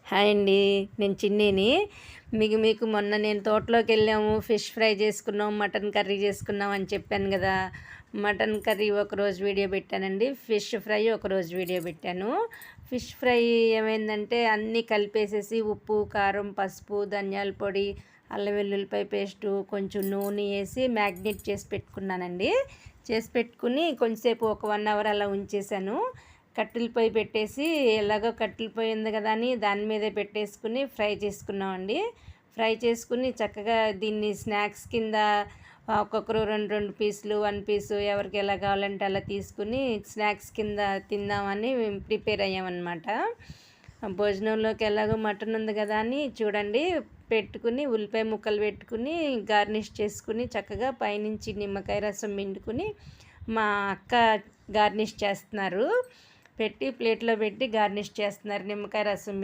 Hi అండి, నేను చిన్నీని. మీకు మొన్న నేను తోటలోకి వెళ్ళాము, ఫిష్ ఫ్రై చేసుకున్నాం, మటన్ కర్రీ చేసుకున్నాం అని చెప్పాను కదా. మటన్ కర్రీ ఒకరోజు వీడియో పెట్టానండి, ఫిష్ ఫ్రై ఒకరోజు వీడియో పెట్టాను. ఫిష్ ఫ్రై ఏమైందంటే అన్నీ కలిపేసేసి ఉప్పు, కారం, పసుపు, ధనియాల పొడి, అల్లం వెల్లుల్లిపాయ పేస్టు, కొంచెం నూనె వేసి మ్యాగ్నేట్ చేసి పెట్టుకున్నానండి. చేసి పెట్టుకుని కొంచెంసేపు ఒక 1 అవర్ అలా ఉంచేసాను. కట్టెల పొయ్యి పెట్టేసి, ఎలాగో కట్టెల పొయ్యి ఉంది కదా అని దాని మీదే పెట్టేసుకుని ఫ్రై చేసుకున్నామండి. ఫ్రై చేసుకుని చక్కగా దీన్ని స్నాక్స్ కింద ఒక్కొక్కరు 2 పీసులు, 1 పీసు ఎవరికి ఎలా కావాలంటే అలా తీసుకుని స్నాక్స్ కింద తిందామని ప్రిపేర్ అయ్యామన్నమాట. భోజనంలోకి ఎలాగో మటన్ ఉంది కదా అని చూడండి పెట్టుకుని ఉల్లిపాయ ముక్కలు పెట్టుకుని గార్నిష్ చేసుకుని చక్కగా పైనుంచి నిమ్మకాయ రసం పిండుకుని మా అక్క గార్నిష్ చేస్తున్నారు. పెట్టి ప్లేట్లో పెట్టి గార్నిష్ చేస్తున్నారు నిమ్మకాయ రసం.